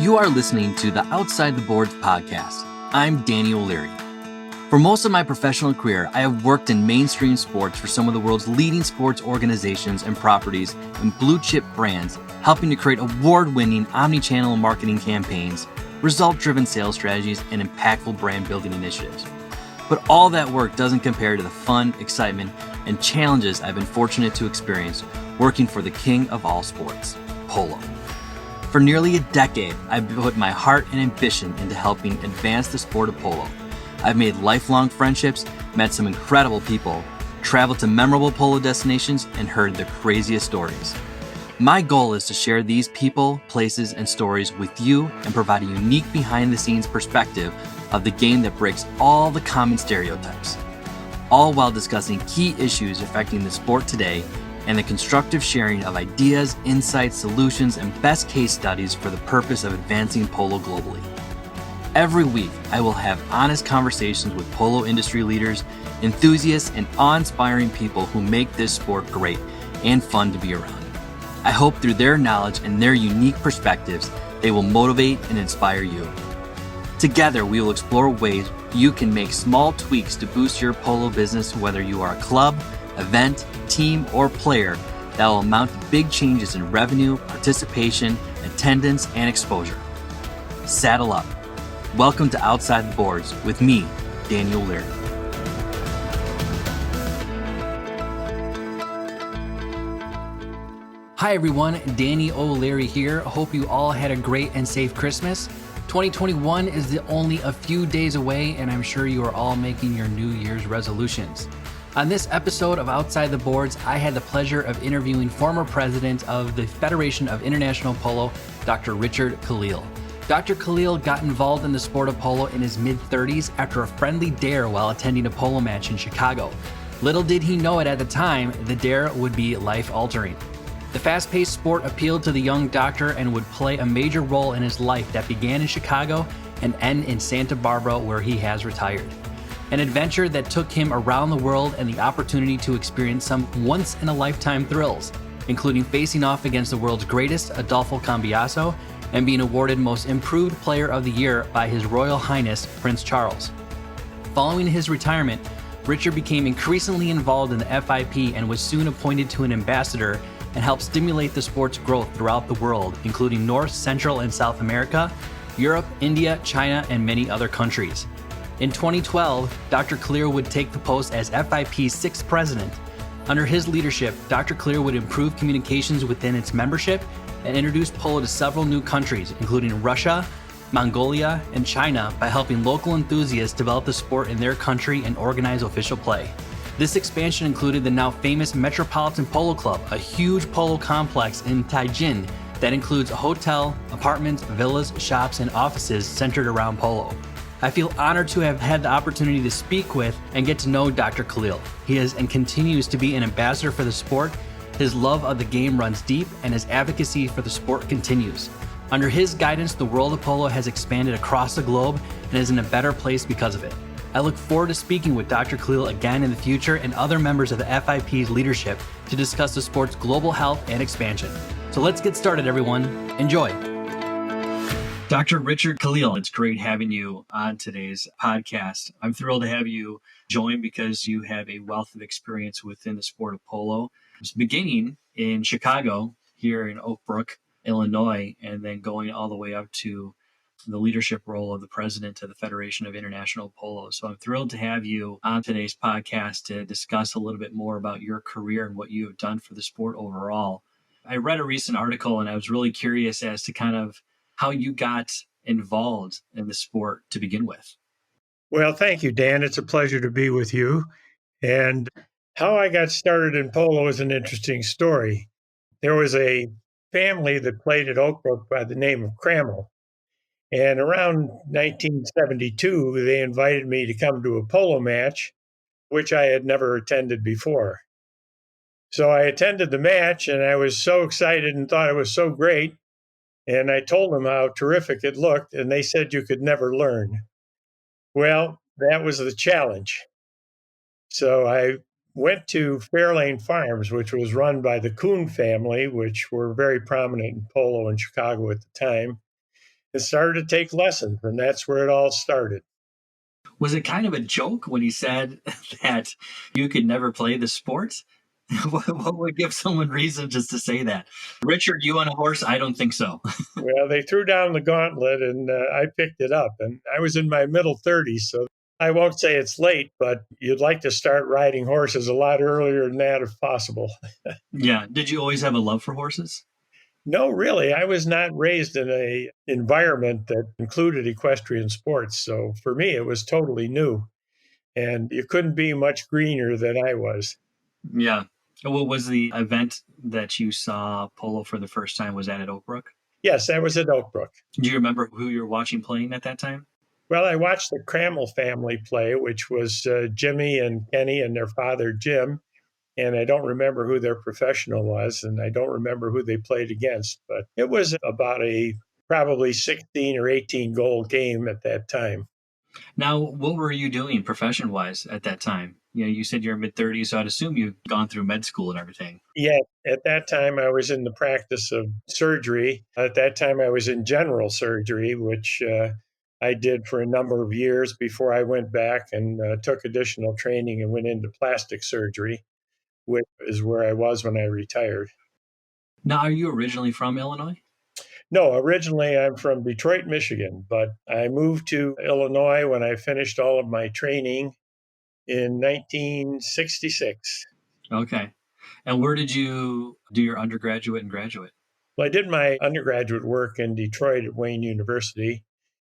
You are listening to the Outside the Boards podcast. I'm Danny O'Leary. For most of my professional career, I have worked in mainstream sports for some of the world's leading sports organizations and properties and blue-chip brands, helping to create award-winning omni-channel marketing campaigns, result-driven sales strategies, and impactful brand-building initiatives. But all that work doesn't compare to the fun, excitement, and challenges I've been fortunate to experience working for the king of all sports, polo. For nearly a decade, I've put my heart and ambition into helping advance the sport of polo. I've made lifelong friendships, met some incredible people, traveled to memorable polo destinations, and heard the craziest stories. My goal is to share these people, places, and stories with you and provide a unique behind-the-scenes perspective of the game that breaks all the common stereotypes, all while discussing key issues affecting the sport today and the constructive sharing of ideas, insights, solutions, and best case studies for the purpose of advancing polo globally. Every week, I will have honest conversations with polo industry leaders, enthusiasts, and awe-inspiring people who make this sport great and fun to be around. I hope through their knowledge and their unique perspectives, they will motivate and inspire you. Together, we will explore ways you can make small tweaks to boost your polo business, whether you are a club, event, team, or player, that will amount to big changes in revenue, participation, attendance, and exposure. Saddle up. Welcome to Outside the Boards with me, Daniel O'Leary. Hi everyone, Danny O'Leary here. Hope you all had a great and safe Christmas. 2021 is only a few days away, and I'm sure you are all making your New Year's resolutions. On this episode of Outside the Boards, I had the pleasure of interviewing former president of the Federation of International Polo, Dr. Richard Caleel. Dr. Caleel got involved in the sport of polo in his mid-30s after a friendly dare while attending a polo match in Chicago. Little did he know it at the time, the dare would be life-altering. The fast-paced sport appealed to the young doctor and would play a major role in his life that began in Chicago and end in Santa Barbara, where he has retired. An adventure that took him around the world and the opportunity to experience some once-in-a-lifetime thrills, including facing off against the world's greatest, Adolfo Cambiaso, and being awarded Most Improved Player of the Year by His Royal Highness, Prince Charles. Following his retirement, Richard became increasingly involved in the FIP and was soon appointed to an ambassador and helped stimulate the sport's growth throughout the world, including North, Central, and South America, Europe, India, China, and many other countries. In 2012, Dr. Caleel would take the post as FIP's sixth president. Under his leadership, Dr. Caleel would improve communications within its membership and introduce polo to several new countries, including Russia, Mongolia, and China, by helping local enthusiasts develop the sport in their country and organize official play. This expansion included the now famous Metropolitan Polo Club, a huge polo complex in Tianjin that includes a hotel, apartments, villas, shops, and offices centered around polo. I feel honored to have had the opportunity to speak with and get to know Dr. Caleel. He is and continues to be an ambassador for the sport. His love of the game runs deep, and his advocacy for the sport continues. Under his guidance, the world of polo has expanded across the globe and is in a better place because of it. I look forward to speaking with Dr. Caleel again in the future and other members of the FIP's leadership to discuss the sport's global health and expansion. So let's get started, everyone. Enjoy. Dr. Richard Caleel, it's great having you on today's podcast. I'm thrilled to have you join because you have a wealth of experience within the sport of polo. It's beginning in Chicago, here in Oak Brook, Illinois, and then going all the way up to the leadership role of the president of the Federation of International Polo. So I'm thrilled to have you on today's podcast to discuss a little bit more about your career and what you have done for the sport overall. I read a recent article and I was really curious as to kind of how you got involved in the sport to begin with. Well, thank you, Dan. It's a pleasure to be with you. And how I got started in polo is an interesting story. There was a family that played at Oak Brook by the name of Crammell. And around 1972, they invited me to come to a polo match, which I had never attended before. So I attended the match, and I was so excited and thought it was so great. And I told them how terrific it looked, and they said you could never learn. Well, that was the challenge. So I went to Fairlane Farms, which was run by the Kuhn family, which were very prominent in polo in Chicago at the time. and started to take lessons, and that's where it all started. Was it kind of a joke when he said that you could never play the sport? What would give someone reason just to say that? Richard, you on a horse? I don't think so. Well, they threw down the gauntlet, and I picked it up, and I was in my middle 30s, so I won't say it's late, but you'd like to start riding horses a lot earlier than that if possible. Yeah. Did you always have a love for horses? No, really, I was not raised in a environment that included equestrian sports, so for me, it was totally new, and you couldn't be much greener than I was. Yeah. What was the event that you saw polo for the first time? Was that at Oakbrook? Yes, I was at Oakbrook. Do you remember who you were watching playing at that time? Well, I watched the Crammell family play, which was Jimmy and Kenny and their father, Jim. And I don't remember who their professional was, and I don't remember who they played against. But it was about a probably 16 or 18 goal game at that time. Now, what were you doing profession wise at that time? You know, you said you're mid-30s, so I'd assume you've gone through med school and everything. Yeah, at that time I was in the practice of surgery. At that time I was in general surgery, which I did for a number of years before I went back and took additional training and went into plastic surgery, which is where I was when I retired. Now, are you originally from Illinois? No, originally I'm from Detroit, Michigan, but I moved to Illinois when I finished all of my training in 1966. Okay. And where did you do your undergraduate and graduate? Well, I did my undergraduate work in Detroit at Wayne University,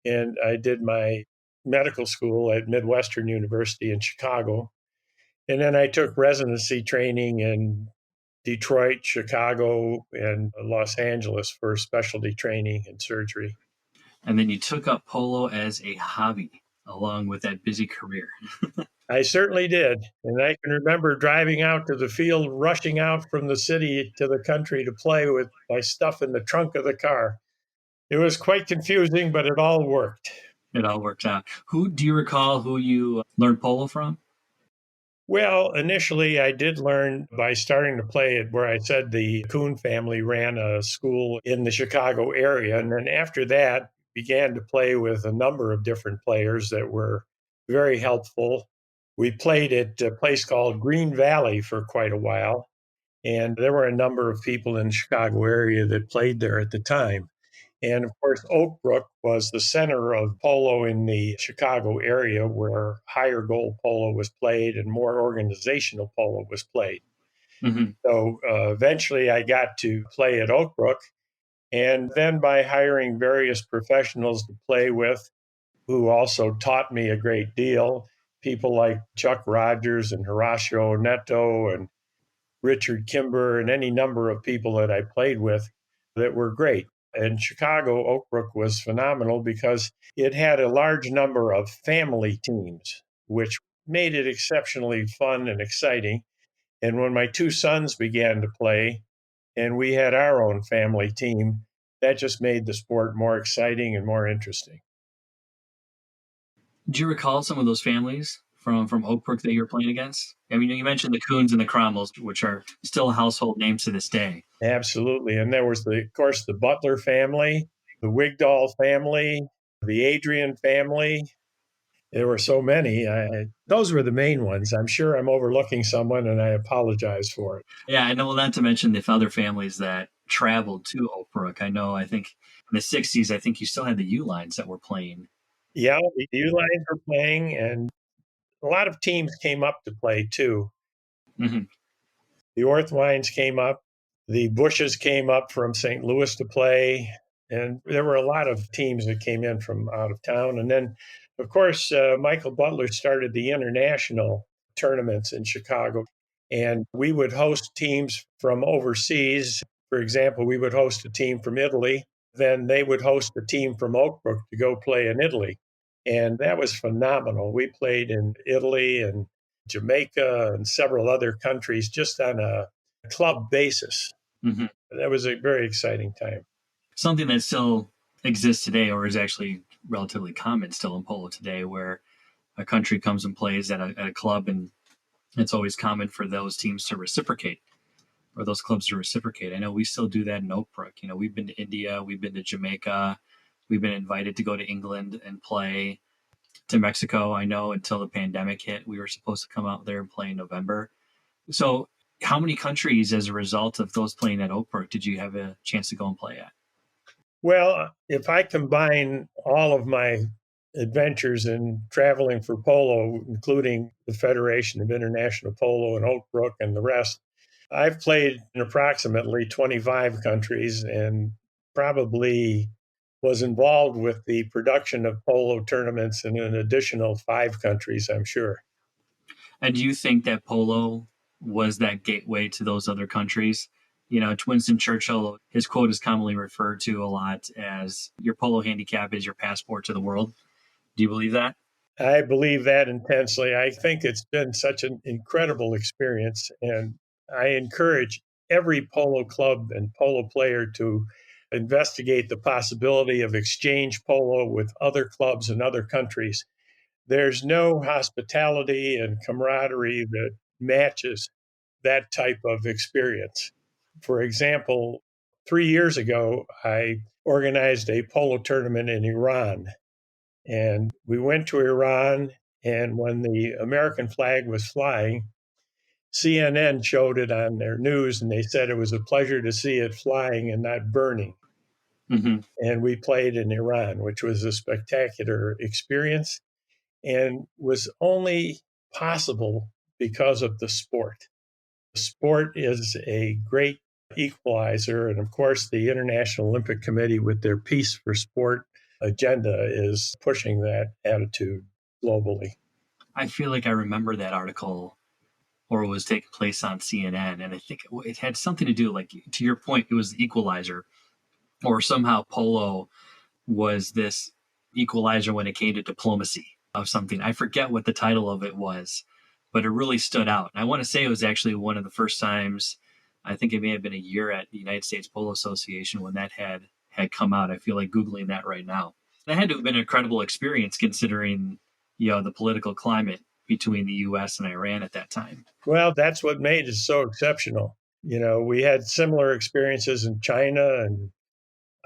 and I did my medical school at Midwestern University in Chicago. And then I took residency training in Detroit, Chicago, and Los Angeles for specialty training and surgery. And then you took up polo as a hobby along with that busy career. I certainly did. And I can remember driving out to the field, rushing out from the city to the country to play with my stuff in the trunk of the car. It was quite confusing, but it all worked. It all worked out. Who do you recall who you learned polo from? Well, initially, I did learn by starting to play it where I said the Kuhn family ran a school in the Chicago area. And then after that, began to play with a number of different players that were very helpful. We played at a place called Green Valley for quite a while. And there were a number of people in the Chicago area that played there at the time. And of course, Oak Brook was the center of polo in the Chicago area where higher goal polo was played and more organizational polo was played. Mm-hmm. So eventually I got to play at Oak Brook. And then by hiring various professionals to play with, who also taught me a great deal, people like Chuck Rogers and Horacio Neto and Richard Kimber and any number of people that I played with that were great. And Chicago, Oak Brook was phenomenal because it had a large number of family teams, which made it exceptionally fun and exciting. And when my two sons began to play and we had our own family team, that just made the sport more exciting and more interesting. Do you recall some of those families from Oak Brook that you were playing against? I mean, you mentioned the Coons and the Cromwells, which are still household names to this day. Absolutely. And there was, of course, the Butler family, the Wigdall family, the Adrian family. There were so many. Those were the main ones. I'm sure I'm overlooking someone, and I apologize for it. Yeah, I know. Well, not to mention the other families that traveled to Oak Brook. I know. I think in the '60s, I think you still had the U lines that were playing. Yeah, the U lines were playing, and a lot of teams came up to play too. Mm-hmm. The Orthwines came up, the Bushes came up from St. Louis to play, and there were a lot of teams that came in from out of town. And then, of course, Michael Butler started the international tournaments in Chicago, and we would host teams from overseas. For example, we would host a team from Italy, then they would host a team from Oak Brook to go play in Italy. And that was phenomenal. We played in Italy and Jamaica and several other countries just on a club basis. Mm-hmm. That was a very exciting time. Something that still exists today, or is actually relatively common still in polo today, where a country comes and plays at a club, and it's always common for those teams to reciprocate or those clubs to reciprocate. I know we still do that in Oak Brook. You know, we've been to India, we've been to Jamaica, We've been invited to go to England and play, to Mexico. I know until the pandemic hit, we were supposed to come out there and play in November. So, how many countries, as a result of those playing at Oakbrook, did you have a chance to go and play at? Well, if I combine all of my adventures in traveling for polo, including the Federation of International Polo and Oakbrook and the rest, I've played in approximately 25 countries and probably was involved with the production of polo tournaments in an additional 5 countries, I'm sure. And do you think that polo was that gateway to those other countries? You know, Winston Churchill, his quote is commonly referred to a lot as your polo handicap is your passport to the world. Do you believe that? I believe that intensely. I think it's been such an incredible experience, and I encourage every polo club and polo player to investigate the possibility of exchange polo with other clubs in other countries. There's no hospitality and camaraderie that matches that type of experience. For example, 3 years ago, I organized a polo tournament in Iran, and we went to Iran, and when the American flag was flying, CNN showed it on their news, and they said it was a pleasure to see it flying and not burning. Mm-hmm. And we played in Iran, which was a spectacular experience and was only possible because of the sport. Sport is a great equalizer. And of course, the International Olympic Committee, with their Peace for Sport agenda, is pushing that attitude globally. I feel like I remember that article, or it was taking place on CNN, and I think it had something to do, like to your point, it was the equalizer, or somehow polo was this equalizer when it came to diplomacy of something. I forget what the title of it was, but it really stood out. And I want to say it was actually one of the first times. I think it may have been a year at the United States Polo Association when that had come out. I feel like Googling that right now. That had to have been an incredible experience considering, the political climate between the US and Iran at that time. Well, that's what made it so exceptional. We had similar experiences in China and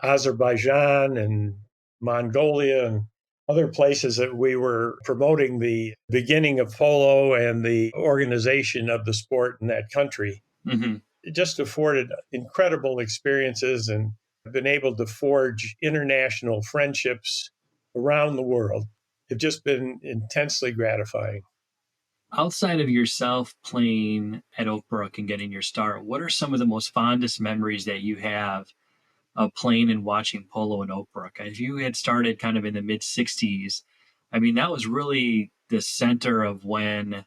Azerbaijan and Mongolia and other places that we were promoting the beginning of polo and the organization of the sport in that country. Mm-hmm. It just afforded incredible experiences and been able to forge international friendships around the world. Have just been intensely gratifying. Outside of yourself playing at Oakbrook and getting your start, what are some of the most fondest memories that you have of playing and watching polo in Oakbrook? If you had started kind of in the mid 60s, I mean, that was really the center of when,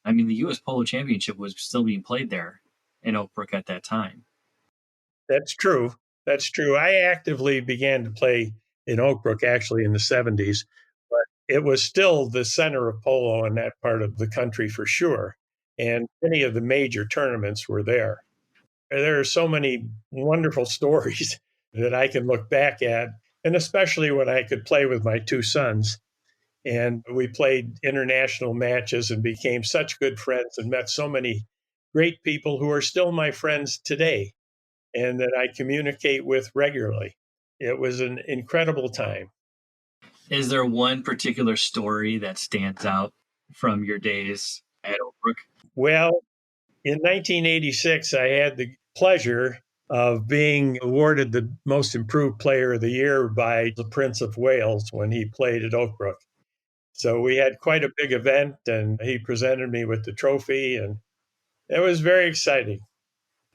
I mean, the U.S. Polo Championship was still being played there in Oakbrook at that time. That's true. That's true. I actively began to play in Oakbrook actually in the 70s, but it was still the center of polo in that part of the country for sure. And many of the major tournaments were there. There are so many wonderful stories that I can look back at, and especially when I could play with my 2 sons. And we played international matches and became such good friends and met so many great people who are still my friends today and that I communicate with regularly. It was an incredible time. Is there one particular story that stands out from your days at Oakbrook? Well, in 1986, I had the pleasure of being awarded the most improved player of the year by the Prince of Wales when he played at Oakbrook. So we had quite a big event, and he presented me with the trophy, and it was very exciting.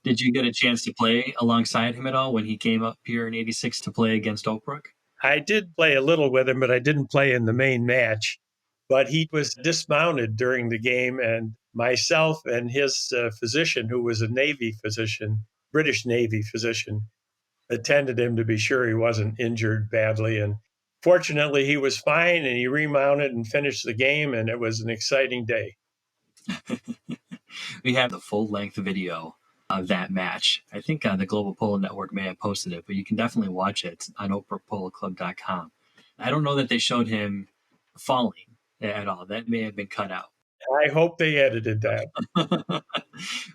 Did you get a chance to play alongside him at all when he came up here in '86 to play against Oakbrook? I did play a little with him, but I didn't play in the main match. But he was dismounted during the game, and myself and his physician, who was a Navy physician, British Navy physician, attended him to be sure he wasn't injured badly. And fortunately, he was fine, and he remounted and finished the game, and it was an exciting day. We have the full length video of that match. I think the Global Polo Network may have posted it, but you can definitely watch it on oakbrookpoloclub.com. I don't know that they showed him falling at all. That may have been cut out. I hope they edited that.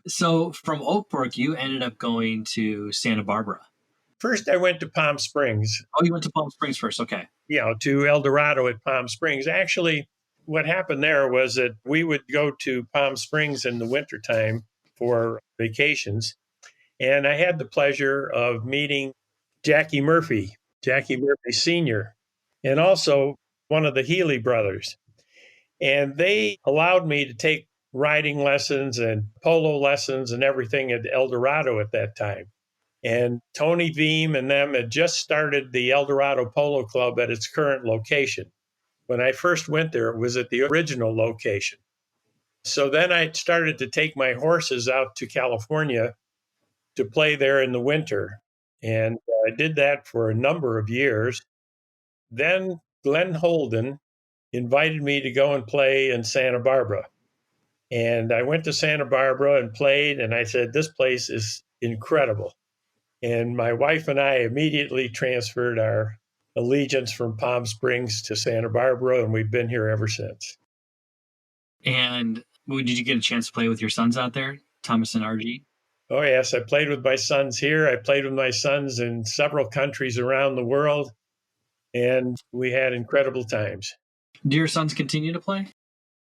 So from Oakbrook, you ended up going to Santa Barbara. First, I went to Palm Springs, Oh, you went to Palm Springs first. Okay. to El Dorado at Palm Springs. Actually, what happened there was that we would go to Palm Springs in the wintertime for vacations. And I had the pleasure of meeting Jackie Murphy Sr., and also one of the Healy brothers. And they allowed me to take riding lessons and polo lessons and everything at El Dorado at that time. And Tony Veem and them had just started the El Dorado Polo Club at its current location. When I first went there, it was at the original location. So then I started to take my horses out to California to play there in the winter. And I did that for a number of years. Then Glenn Holden invited me to go and play in Santa Barbara. And I went to Santa Barbara and played, and I said, this place is incredible. And my wife and I immediately transferred our allegiance from Palm Springs to Santa Barbara, and we've been here ever since. And did you get a chance to play with your sons out there, Thomas and RG? Oh, yes. I played with my sons here. I played with my sons in several countries around the world, and we had incredible times. Do your sons continue to play?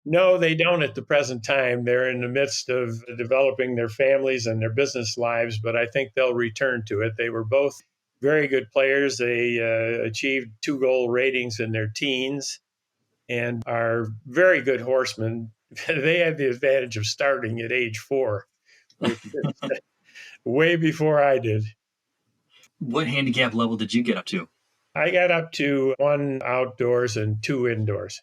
No, they don't at the present time. They're in the midst of developing their families and their business lives, but I think they'll return to it. They were both very good players. They achieved 2-goal ratings in their teens and are very good horsemen. They had the advantage of starting at age 4, which is way before I did. What handicap level did you get up to? I got up to 1 outdoors and 2 indoors.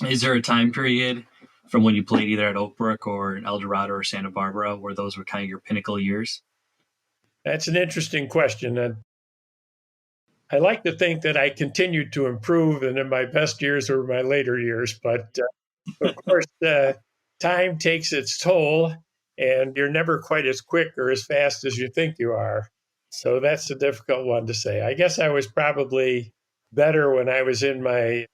Is there a time period from when you played either at Oakbrook or El Dorado or Santa Barbara where those were kind of your pinnacle years? That's an interesting question. I like to think that I continued to improve, and in my best years were my later years. But of course, time takes its toll, and you're never quite as quick or as fast as you think you are. So that's a difficult one to say. I guess I was probably better when I was in my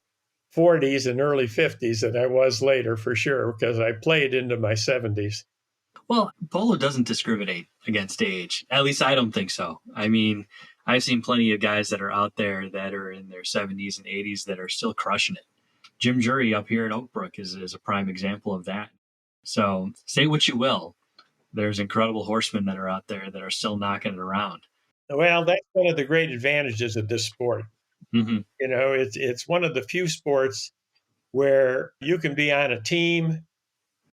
40s and early 50s than I was later, for sure, because I played into my 70s. Well, polo doesn't discriminate against age. At least I don't think so. I mean, I've seen plenty of guys that are out there that are in their 70s and 80s that are still crushing it. Jim Jury up here at Oakbrook is a prime example of that. So say what you will. There's incredible horsemen that are out there that are still knocking it around. Well, that's one of the great advantages of this sport. Mm-hmm. It's one of the few sports where you can be on a team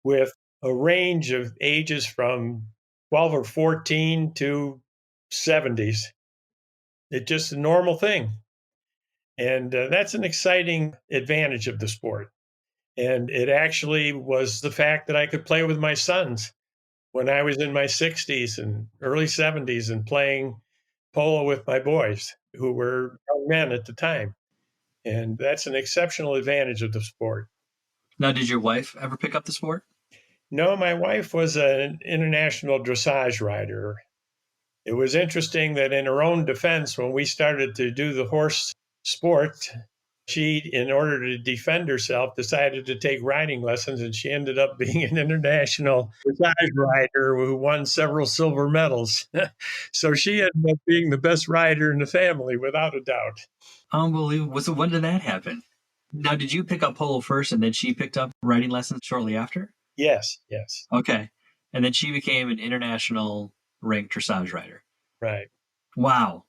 with a range of ages from 12 or 14 to 70s. It's just a normal thing. And that's an exciting advantage of the sport. And it actually was the fact that I could play with my sons when I was in my 60s and early 70s and playing polo with my boys who were young men at the time. And that's an exceptional advantage of the sport. Now, did your wife ever pick up the sport? No, my wife was an international dressage rider. It was interesting that in her own defense, when we started to do the horse sport, she, in order to defend herself, decided to take riding lessons, and she ended up being an international dressage rider who won several silver medals. So she ended up being the best rider in the family, without a doubt. Unbelievable. So when did that happen? Now, did you pick up polo first and then she picked up riding lessons shortly after? Yes. Okay. And then she became an international ranked dressage rider. Right. Wow.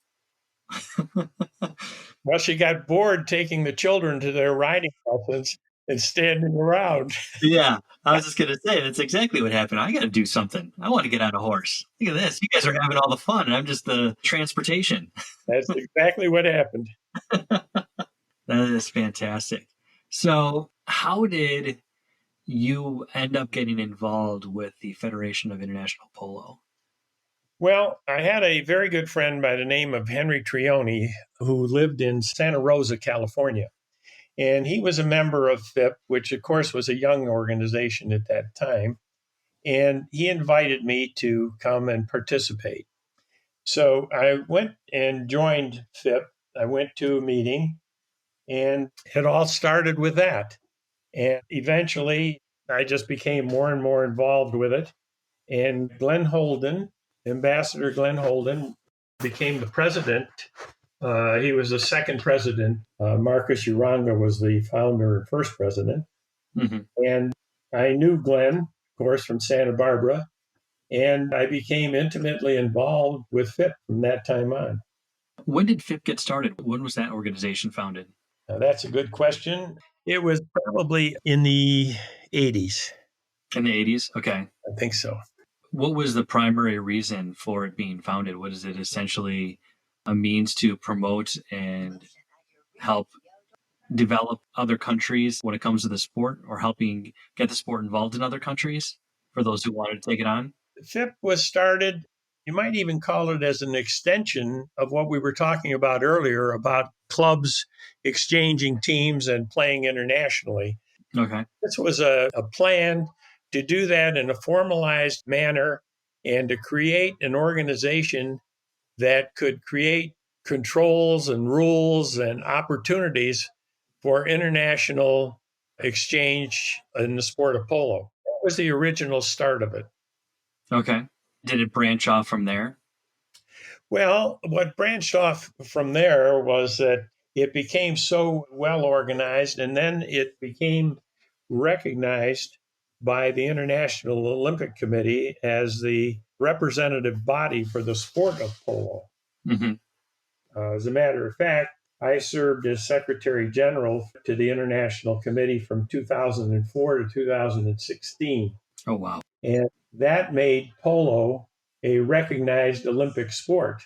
Well, she got bored taking the children to their riding lessons and standing around. Yeah, I was just going to say, that's exactly what happened. I got to do something. I want to get on a horse. Look at this. You guys are having all the fun, and I'm just the transportation. That's exactly what happened. That is fantastic. So how did you end up getting involved with the Federation of International Polo? Well, I had a very good friend by the name of Henry Trioni who lived in Santa Rosa, California. And he was a member of FIP, which, of course, was a young organization at that time. And he invited me to come and participate. So I went and joined FIP. I went to a meeting, and it all started with that. And eventually, I just became more and more involved with it. And Glenn Holden, Ambassador Glenn Holden, became the president. He was the second president. Marcus Uranga was the founder and first president. Mm-hmm. And I knew Glenn, of course, from Santa Barbara, and I became intimately involved with FIP from that time on. When did FIP get started? When was that organization founded? Now, that's a good question. It was probably in the 80s. In the 80s? Okay. I think so. What was the primary reason for it being founded? What is it essentially a means to promote and help develop other countries when it comes to the sport, or helping get the sport involved in other countries for those who wanted to take it on? FIP was started, you might even call it as an extension of what we were talking about earlier about clubs exchanging teams and playing internationally. Okay. This was a plan to do that in a formalized manner and to create an organization that could create controls and rules and opportunities for international exchange in the sport of polo. That was the original start of it. Okay. Did it branch off from there? Well, what branched off from there was that it became so well organized, and then it became recognized by the International Olympic Committee as the representative body for the sport of polo. Mm-hmm. As a matter of fact, I served as Secretary General to the International Committee from 2004 to 2016. Oh, wow. And that made polo a recognized Olympic sport.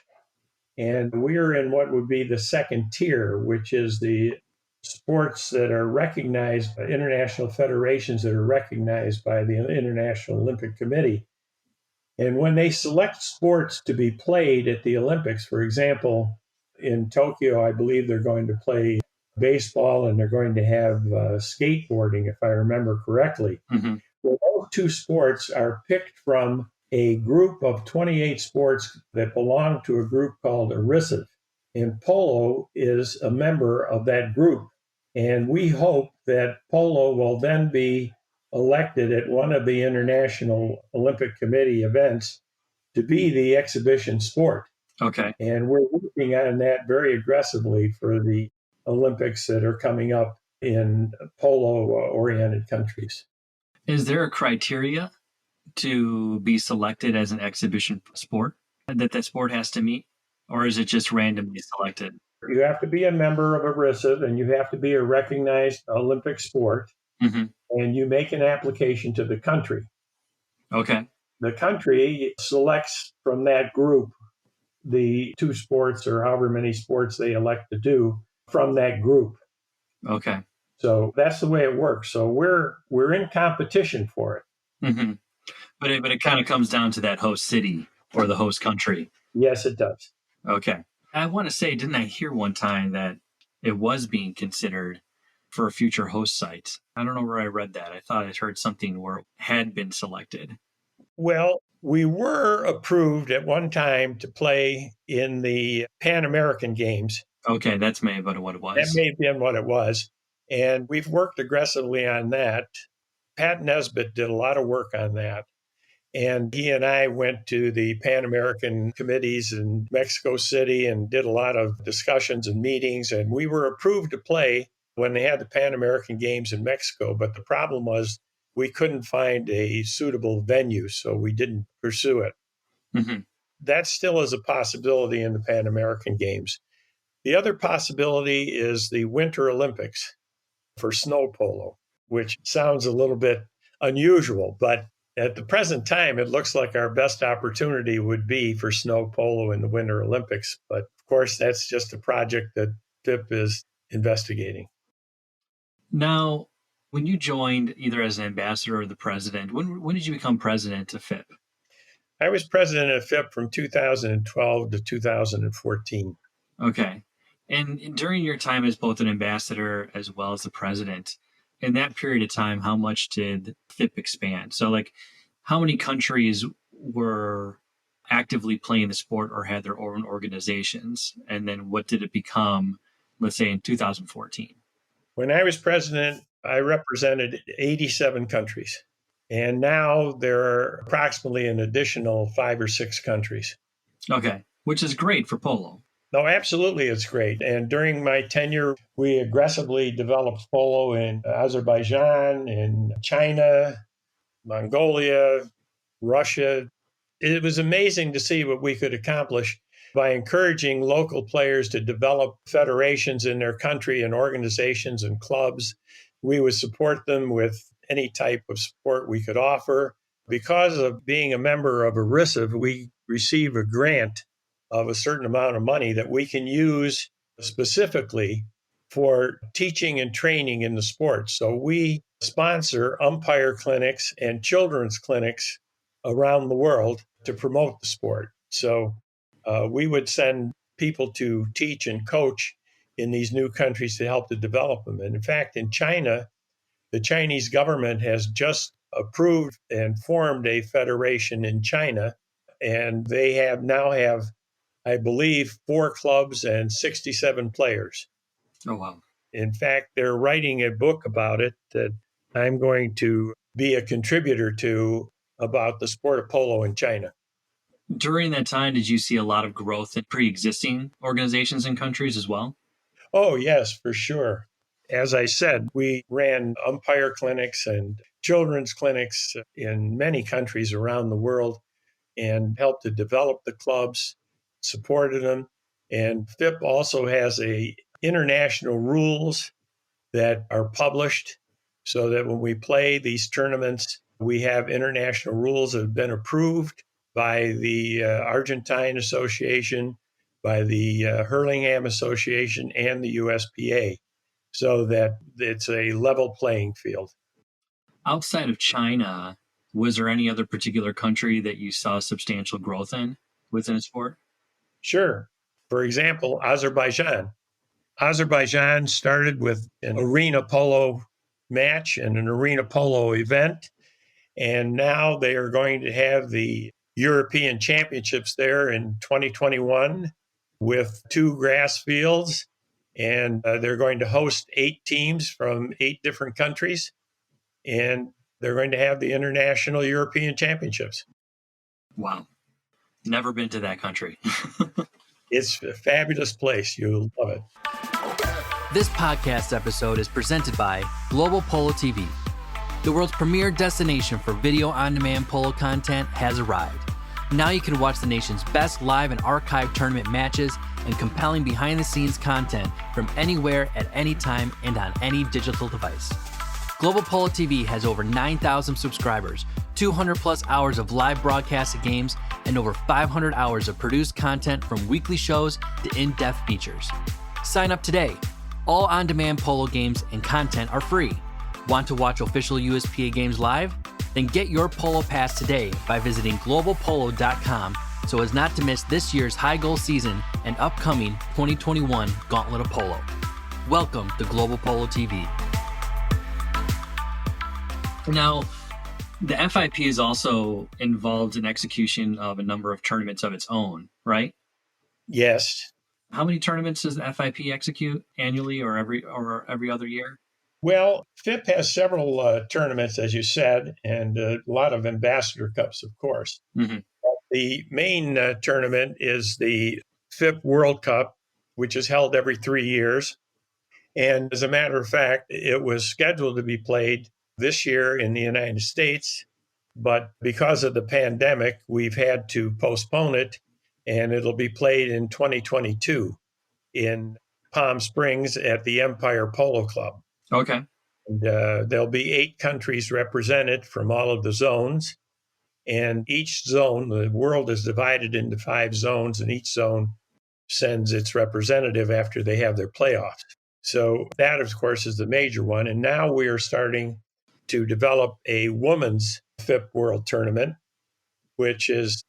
And we're in what would be the second tier, which is the sports that are recognized by international federations that are recognized by the International Olympic Committee. And when they select sports to be played at the Olympics, for example, in Tokyo, I believe they're going to play baseball and they're going to have skateboarding, if I remember correctly. Mm-hmm. Well, those two sports are picked from a group of 28 sports that belong to a group called ERISIV. And polo is a member of that group. And we hope that polo will then be elected at one of the International Olympic Committee events to be the exhibition sport. Okay. And we're working on that very aggressively for the Olympics that are coming up in polo-oriented countries. Is there a criteria to be selected as an exhibition sport that that sport has to meet? Or is it just randomly selected? You have to be a member of ERISIV and you have to be a recognized Olympic sport. Mm-hmm. And you make an application to the country. Okay. The country selects from that group the two sports or however many sports they elect to do from that group. Okay. So that's the way it works. So we're in competition for it. Mm-hmm. But it kind of comes down to that host city or the host country. Yes, it does. Okay. I want to say, didn't I hear one time that it was being considered for a future host site? I don't know where I read that. I thought I heard something where it had been selected. Well, we were approved at one time to play in the Pan American Games. Okay, that's maybe what it was. That may have been what it was. And we've worked aggressively on that. Pat Nesbitt did a lot of work on that. And he and I went to the Pan American committees in Mexico City and did a lot of discussions and meetings. And we were approved to play when they had the Pan American Games in Mexico. But the problem was we couldn't find a suitable venue, so we didn't pursue it. Mm-hmm. That still is a possibility in the Pan American Games. The other possibility is the Winter Olympics for snow polo, which sounds a little bit unusual, but at the present time, it looks like our best opportunity would be for snow polo in the Winter Olympics. But of course, that's just a project that FIP is investigating. Now, when you joined either as an ambassador or the president, when did you become president of FIP? I was president of FIP from 2012 to 2014. Okay. And during your time as both an ambassador as well as the president, in that period of time, how much did FIP expand? So, like, how many countries were actively playing the sport or had their own organizations? And then what did it become, let's say, in 2014? When I was president, I represented 87 countries. And now there are approximately an additional 5 or 6 countries. Okay. which is great for polo. No, absolutely, it's great. And during my tenure, we aggressively developed polo in Azerbaijan, in China, Mongolia, Russia. It was amazing to see what we could accomplish by encouraging local players to develop federations in their country and organizations and clubs. We would support them with any type of support we could offer. Because of being a member of ERISA, we receive a grant of a certain amount of money that we can use specifically for teaching and training in the sport. So we sponsor umpire clinics and children's clinics around the world to promote the sport. So we would send people to teach and coach in these new countries to help to develop them. And in fact, in China, the Chinese government has just approved and formed a federation in China, and they now have, I believe, 4 clubs and 67 players. Oh, wow. In fact, they're writing a book about it that I'm going to be a contributor to about the sport of polo in China. During that time, did you see a lot of growth in pre-existing organizations and countries as well? Oh, yes, for sure. As I said, we ran umpire clinics and children's clinics in many countries around the world and helped to develop the clubs, supported them. And FIP also has international rules that are published so that when we play these tournaments, we have international rules that have been approved by the Argentine Association, by the Hurlingham Association, and the USPA, so that it's a level playing field. Outside of China, was there any other particular country that you saw substantial growth in within a sport? Sure. For example, Azerbaijan. Azerbaijan started with an arena polo match and an arena polo event. And now they are going to have the European Championships there in 2021 with 2 grass fields. And they're going to host 8 teams from 8 different countries. And they're going to have the International European Championships. Wow. Never been to that country. It's a fabulous place. You'll love it. This podcast episode is presented by Global Polo TV. The world's premier destination for video on-demand polo content has arrived. Now you can watch the nation's best live and archived tournament matches and compelling behind-the-scenes content from anywhere at any time and on any digital device. Global Polo TV has over 9,000 subscribers, 200 plus hours of live broadcasted games, and over 500 hours of produced content from weekly shows to in-depth features. Sign up today. All on-demand polo games and content are free. Want to watch official USPA games live? Then get your Polo Pass today by visiting globalpolo.com so as not to miss this year's high goal season and upcoming 2021 Gauntlet of Polo. Welcome to Global Polo TV. Now, the FIP is also involved in execution of a number of tournaments of its own, right? Yes. How many tournaments does the FIP execute annually or every other year? Well, FIP has several tournaments, as you said, and a lot of ambassador cups, of course. Mm-hmm. The main tournament is the FIP World Cup, which is held every 3 years. And as a matter of fact, it was scheduled to be played this year in the United States. But because of the pandemic, we've had to postpone it, and it'll be played in 2022 in Palm Springs at the Empire Polo Club. Okay. And there'll be 8 countries represented from all of the zones. And each zone, the world is divided into 5 zones, and each zone sends its representative after they have their playoffs. So that, of course, is the major one. And now we are starting to develop a women's FIP World Tournament, which is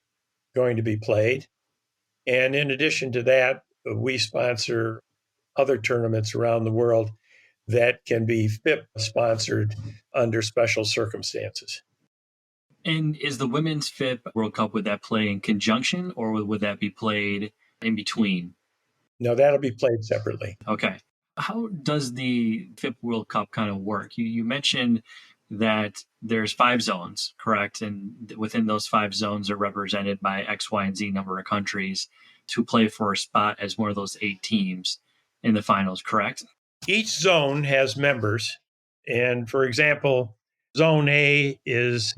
going to be played. And in addition to that, we sponsor other tournaments around the world that can be FIP sponsored under special circumstances. And is the Women's FIP World Cup, would that play in conjunction or would that be played in between? No, that'll be played separately. Okay. How does the FIP World Cup kind of work? You mentioned that there's 5 zones, correct? And within those 5 zones are represented by X, Y, and Z number of countries. to play for a spot as one of those 8 teams in the finals, correct? Each zone has members. And for example, Zone A is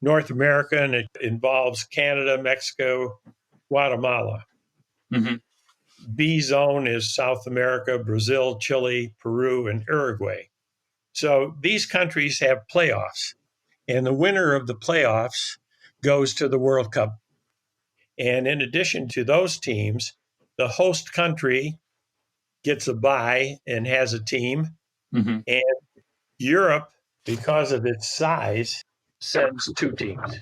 North America, and it involves Canada, Mexico, Guatemala. Mm-hmm. B zone is South America, Brazil, Chile, Peru, and Uruguay. So these countries have playoffs, and the winner of the playoffs goes to the World Cup. And in addition to those teams, the host country gets a bye and has a team. Mm-hmm. And Europe, because of its size, sends 2 teams.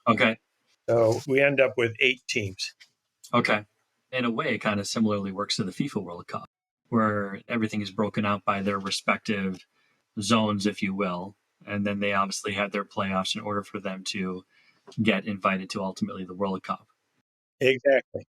Okay. So we end up with 8 teams. Okay. In a way, it kind of similarly works to the FIFA World Cup, where everything is broken out by their respective zones, if you will. And then they obviously have their playoffs in order for them to get invited to ultimately the World Cup. Exactly.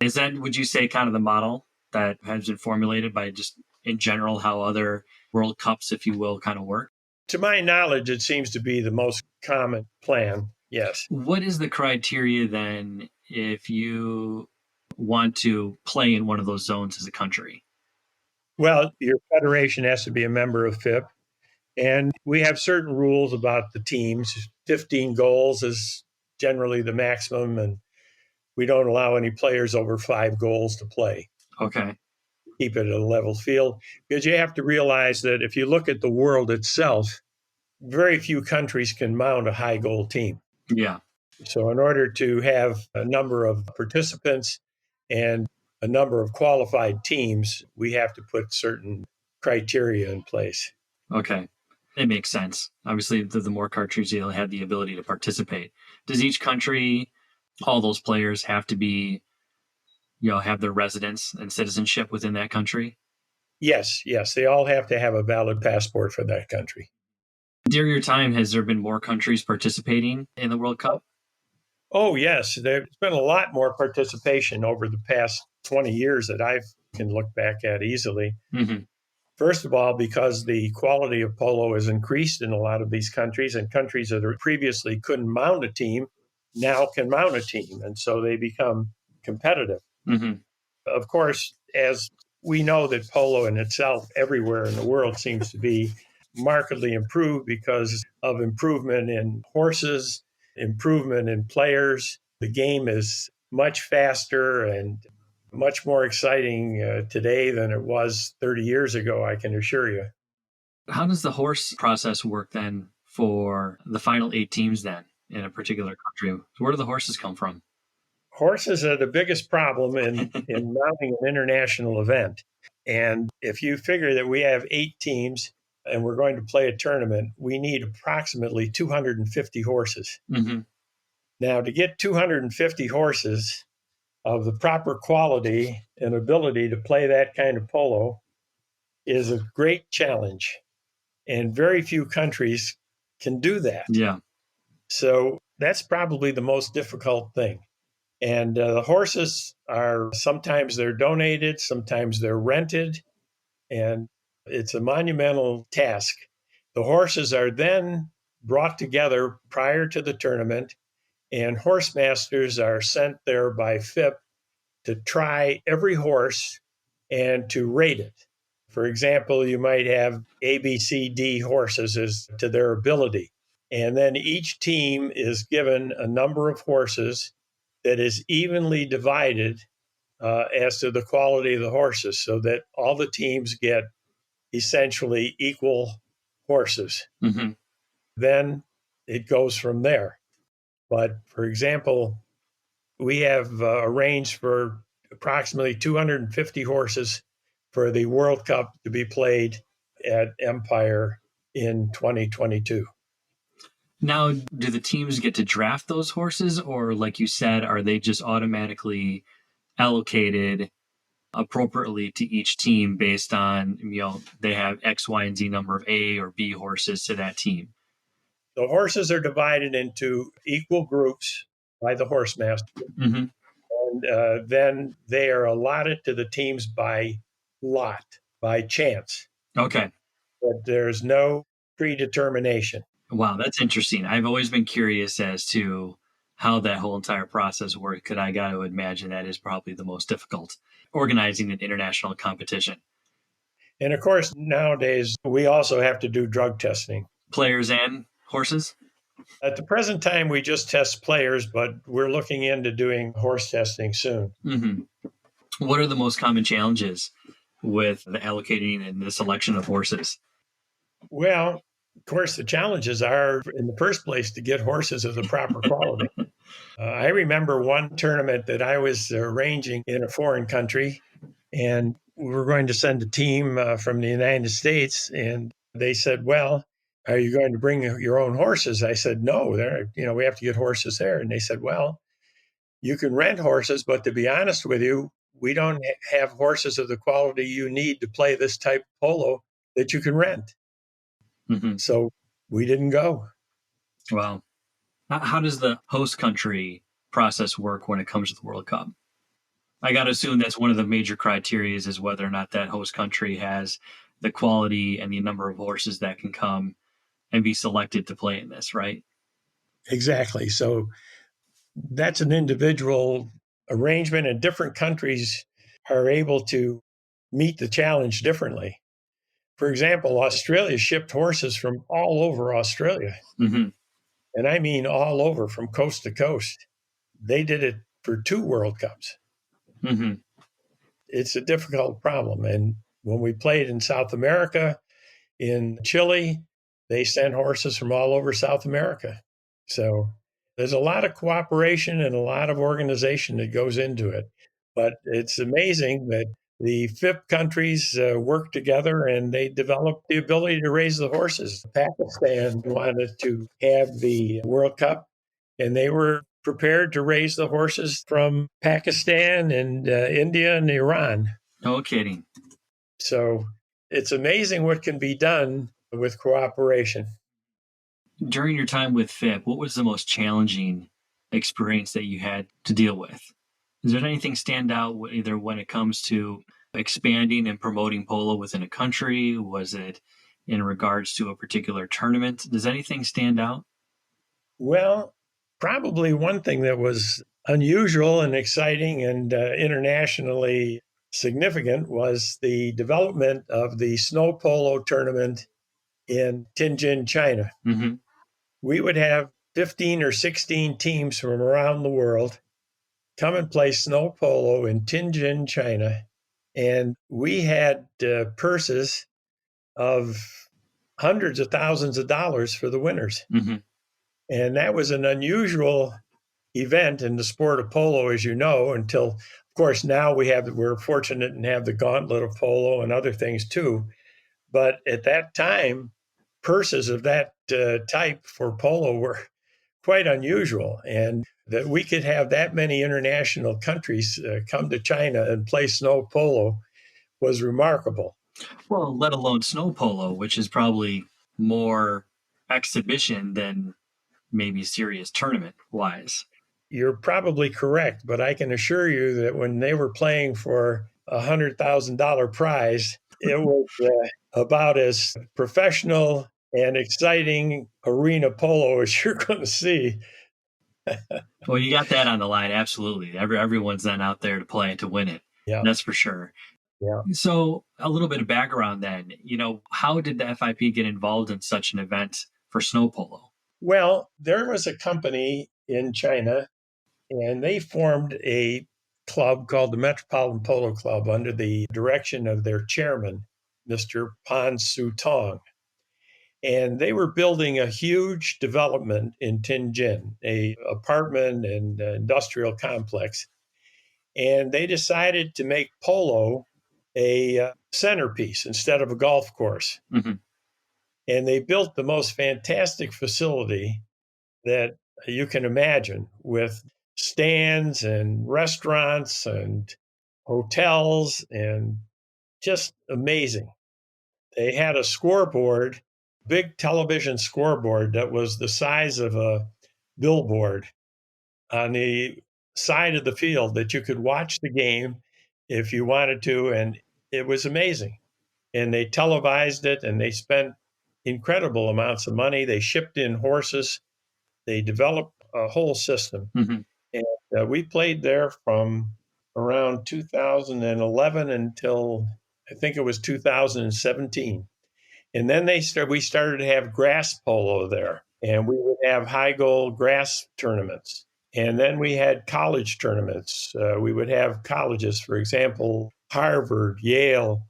Is that, would you say, kind of the model that has been formulated by just in general how other World Cups, if you will, kind of work? To my knowledge, it seems to be the most common plan. Yes. What is the criteria then if you want to play in one of those zones as a country? Well, your federation has to be a member of FIP. And we have certain rules about the teams. 15 goals is generally the maximum, and we don't allow any players over 5 goals to play. Okay. Keep it at a level field, because you have to realize that if you look at the world itself, very few countries can mount a high goal team. Yeah. So, in order to have a number of participants and a number of qualified teams, we have to put certain criteria in place. Okay. It makes sense. Obviously, the more countries you'll have the ability to participate. Does each country, all those players have to be, have their residence and citizenship within that country? Yes, they all have to have a valid passport for that country. During your time, has there been more countries participating in the World Cup? Oh, yes. There's been a lot more participation over the past 20 years that I can look back at easily. Mm-hmm. First of all, because the quality of polo has increased in a lot of these countries, and countries that previously couldn't mount a team now can mount a team, and so they become competitive. Mm-hmm. Of course, as we know that polo in itself everywhere in the world seems to be markedly improved because of improvement in horses, improvement in players. The game is much faster and much more exciting today than it was 30 years ago, I can assure you. How does the horse process work then for the final 8 teams then in a particular country? Where do the horses come from? Horses are the biggest problem in mounting an international event. And if you figure that we have 8 teams and we're going to play a tournament, we need approximately 250 horses. Mm-hmm. Now, to get 250 horses of the proper quality and ability to play that kind of polo is a great challenge. And very few countries can do that. Yeah. So that's probably the most difficult thing. And the horses are sometimes they're donated, sometimes they're rented, and it's a monumental task. The horses are then brought together prior to the tournament, and horse masters are sent there by FIP to try every horse and to rate it. For example, you might have A, B, C, D horses as to their ability. And then each team is given a number of horses that is evenly divided as to the quality of the horses, so that all the teams get essentially equal horses. Mm-hmm. Then it goes from there. But for example, we have arranged for approximately 250 horses for the World Cup to be played at Empire in 2022. Now, do the teams get to draft those horses, or like you said, are they just automatically allocated appropriately to each team based on, they have X, Y, and Z number of A or B horses to that team? The horses are divided into equal groups by the horse master, Mm-hmm. and then they are allotted to the teams by lot, by chance. Okay. But there's no predetermination. Wow, that's interesting. I've always been curious as to how that whole entire process worked, because I got to imagine that is probably the most difficult, organizing an international competition. And of course, nowadays, we also have to do drug testing. Players and horses? At the present time, we just test players, but we're looking into doing horse testing soon. Mm-hmm. What are the most common challenges with the allocating and the selection of horses? Well, of course, the challenges are, in the first place, to get horses of the proper quality. I remember one tournament that I was arranging in a foreign country, and we were going to send a team from the United States, and they said, "Well, are you going to bring your own horses?" I said, "No, we have to get horses there." And they said, "Well, you can rent horses, but to be honest with you, we don't have horses of the quality you need to play this type of polo that you can rent." Mm-hmm. So we didn't go. Wow. How does the host country process work when it comes to the World Cup? I got to assume that's one of the major criteria is whether or not that host country has the quality and the number of horses that can come and be selected to play in this, right? Exactly. So that's an individual arrangement, and different countries are able to meet the challenge differently. For example, Australia shipped horses from all over Australia. Mm-hmm. And I mean all over, from coast to coast. They did it for 2 World Cups. Mm-hmm. It's a difficult problem. And when we played in South America, in Chile, they sent horses from all over South America. So there's a lot of cooperation and a lot of organization that goes into it. But it's amazing that the FIP countries work together and they develop the ability to raise the horses. Pakistan wanted to have the World Cup, and they were prepared to raise the horses from Pakistan and India and Iran. No kidding. So it's amazing what can be done with cooperation. During your time with FIP, what was the most challenging experience that you had to deal with? Is there anything stand out either when it comes to expanding and promoting polo within a country? Was it in regards to a particular tournament? Does anything stand out? Well, probably one thing that was unusual and exciting and internationally significant was the development of the snow polo tournament in Tianjin, China. Mm-hmm. We would have 15 or 16 teams from around the world come and play snow polo in Tianjin, China. And we had purses of hundreds of thousands of dollars for the winners. Mm-hmm. And that was an unusual event in the sport of polo, as you know, until, of course, now we're fortunate and have the gauntlet of polo and other things too. But at that time, purses of that type for polo were quite unusual. And that we could have that many international countries come to China and play snow polo was remarkable. Well, let alone snow polo, which is probably more exhibition than maybe serious tournament wise. You're probably correct, but I can assure you that when they were playing for $100,000 prize, it was about as professional and exciting arena polo as you're going to see. Well, you got that on the line, absolutely. Everyone's then out there to play and to win it. Yeah. That's for sure. Yeah. So, a little bit of background then. How did the FIP get involved in such an event for snow polo? Well, there was a company in China, and they formed a club called the Metropolitan Polo Club under the direction of their chairman, Mr. Pan Su Tong. And they were building a huge development in Tianjin, a apartment and industrial complex. And they decided to make polo a centerpiece instead of a golf course. Mm-hmm. And they built the most fantastic facility that you can imagine, with stands and restaurants and hotels, and just amazing. They had a scoreboard, big television scoreboard that was the size of a billboard on the side of the field that you could watch the game if you wanted to. And it was amazing. And they televised it, and they spent incredible amounts of money. They shipped in horses. They developed a whole system. Mm-hmm. And we played there from around 2011 until I think it was 2017. And then we started to have grass polo there, and we would have high goal grass tournaments. And then we had college tournaments. We would have colleges, for example, Harvard, Yale,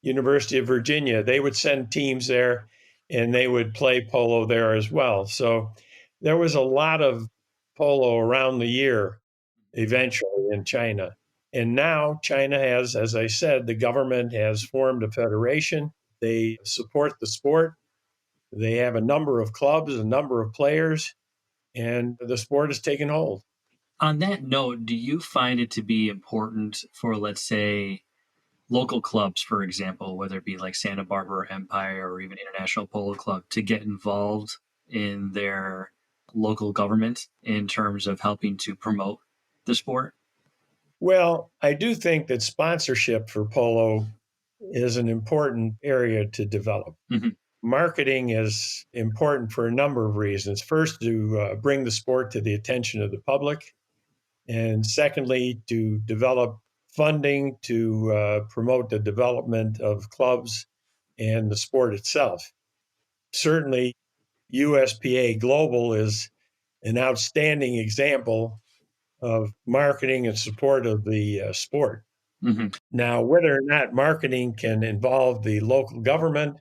University of Virginia. They would send teams there and they would play polo there as well. So there was a lot of polo around the year eventually in China. And now China has, as I said, the government has formed a federation. They support the sport. They have a number of clubs, a number of players, and the sport has taken hold. On that note, do you find it to be important for, let's say, local clubs, for example, whether it be like Santa Barbara Empire or even International Polo Club, to get involved in their local government in terms of helping to promote the sport? Well, I do think that sponsorship for polo is an important area to develop. Mm-hmm. Marketing is important for a number of reasons. First, to bring the sport to the attention of the public, and secondly, to develop funding to promote the development of clubs and the sport itself. Certainly, USPA Global is an outstanding example of marketing and support of the sport. Mm-hmm. Now, whether or not marketing can involve the local government,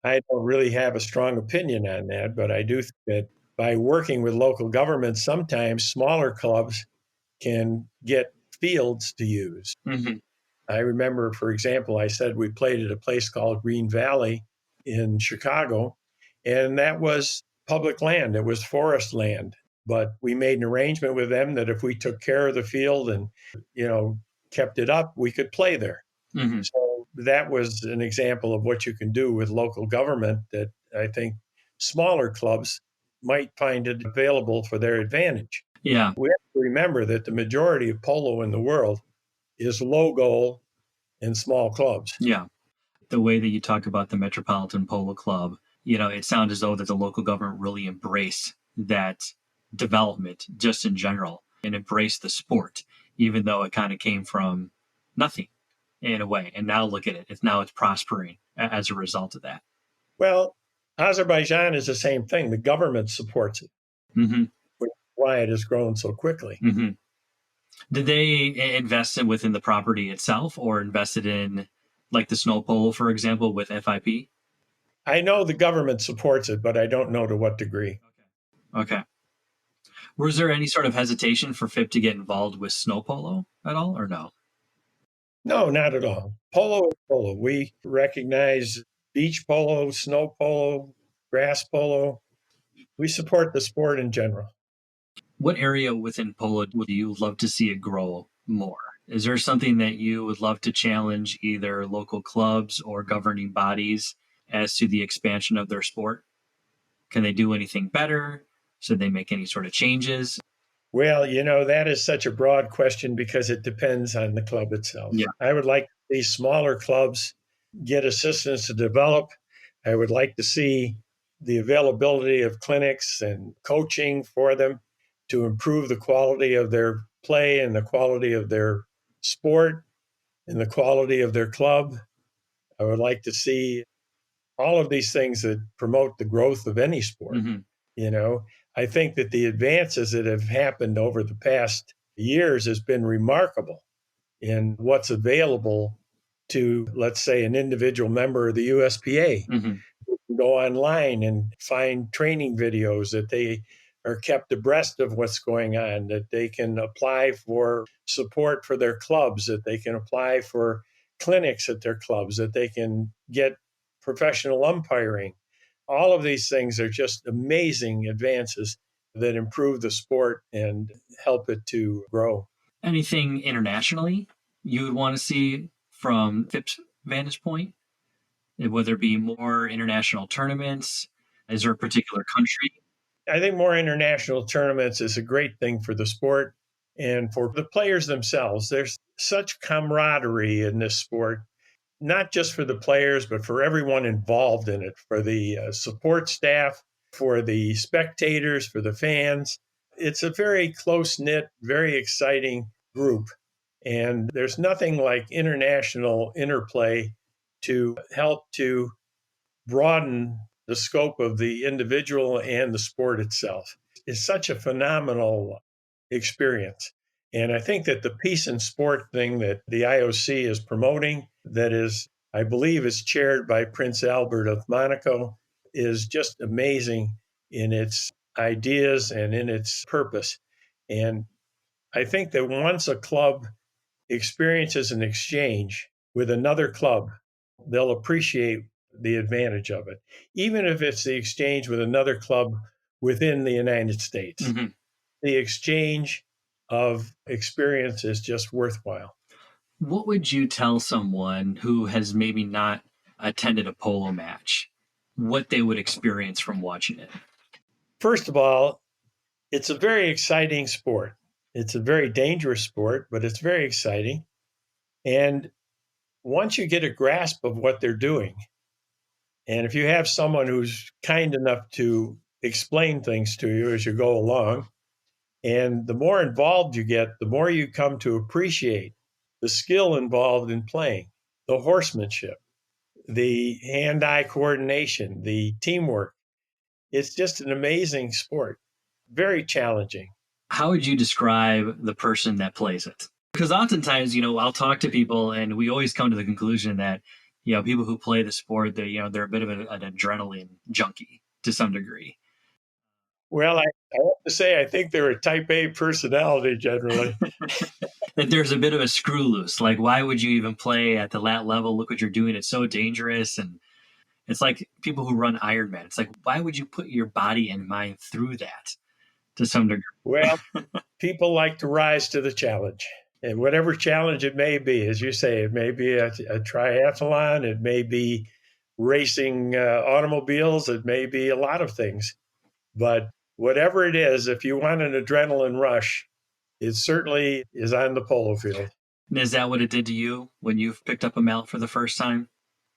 I don't really have a strong opinion on that, but I do think that by working with local governments, sometimes smaller clubs can get fields to use. Mm-hmm. I remember, for example, I said we played at a place called Green Valley in Chicago, and that was public land. It was forest land. But we made an arrangement with them that if we took care of the field and, you know, kept it up, we could play there. Mm-hmm. So that was an example of what you can do with local government that I think smaller clubs might find it available for their advantage. Yeah. We have to remember that the majority of polo in the world is low goal and small clubs. Yeah. The way that you talk about the Metropolitan Polo Club, it sounds as though that the local government really embraced that development just in general and embraced the sport, even though it kind of came from nothing in a way. And now look at it. It's prospering as a result of that. Well, Azerbaijan is the same thing. The government supports it, Mm-hmm. which is why it has grown so quickly. Mm-hmm. Did they invest within the property itself or invested in like the snow polo, for example, with FIP? I know the government supports it, but I don't know to what degree. Okay. Was there any sort of hesitation for FIP to get involved with snow polo at all, or no? No, not at all. Polo is polo. We recognize beach polo, snow polo, grass polo. We support the sport in general. What area within polo would you love to see it grow more? Is there something that you would love to challenge either local clubs or governing bodies as to the expansion of their sport? Can they do anything better? Should they make any sort of changes? Well, that is such a broad question because it depends on the club itself. Yeah. I would like to see smaller clubs get assistance to develop. I would like to see the availability of clinics and coaching for them to improve the quality of their play and the quality of their sport and the quality of their club. I would like to see all of these things that promote the growth of any sport. Mm-hmm. I think that the advances that have happened over the past years has been remarkable in what's available to, let's say, an individual member of the USPA. Mm-hmm. Go online and find training videos that they are kept abreast of what's going on, that they can apply for support for their clubs, that they can apply for clinics at their clubs, that they can get professional umpiring. All of these things are just amazing advances that improve the sport and help it to grow. Anything internationally you would want to see from FIP's vantage point? Whether it be more international tournaments? Is there a particular country? I think more international tournaments is a great thing for the sport and for the players themselves. There's such camaraderie in this sport, not just for the players, but for everyone involved in it, for the support staff, for the spectators, for the fans. It's a very close knit, very exciting group. And there's nothing like international interplay to help to broaden the scope of the individual and the sport itself. It's such a phenomenal experience. And I think that the peace in sport thing that the IOC is promoting, that is, I believe, is chaired by Prince Albert of Monaco, is just amazing in its ideas and in its purpose. And I think that once a club experiences an exchange with another club, they'll appreciate the advantage of it, even if it's the exchange with another club within the United States. Mm-hmm. The exchange of experience is just worthwhile. What would you tell someone who has maybe not attended a polo match, what they would experience from watching it? First of all, it's a very exciting sport. It's a very dangerous sport, but it's very exciting. And once you get a grasp of what they're doing, and if you have someone who's kind enough to explain things to you as you go along, and the more involved you get, the more you come to appreciate the skill involved in playing, the horsemanship, the hand-eye coordination, the teamwork. It's just an amazing sport, very challenging. How would you describe the person that plays it? Because oftentimes, I'll talk to people and we always come to the conclusion that, people who play the sport, they're a bit of an adrenaline junkie to some degree. Well, I have to say, I think they're a type A personality generally. That there's a bit of a screw loose. Like, why would you even play at the lat level? Look what you're doing. It's so dangerous. And it's like people who run Ironman. It's like, why would you put your body and mind through that to some degree? Well, people like to rise to the challenge. And whatever challenge it may be, as you say, it may be a triathlon, it may be racing automobiles, it may be a lot of things. But whatever it is, if you want an adrenaline rush, it certainly is on the polo field. And is that what it did to you when you picked up a mallet for the first time?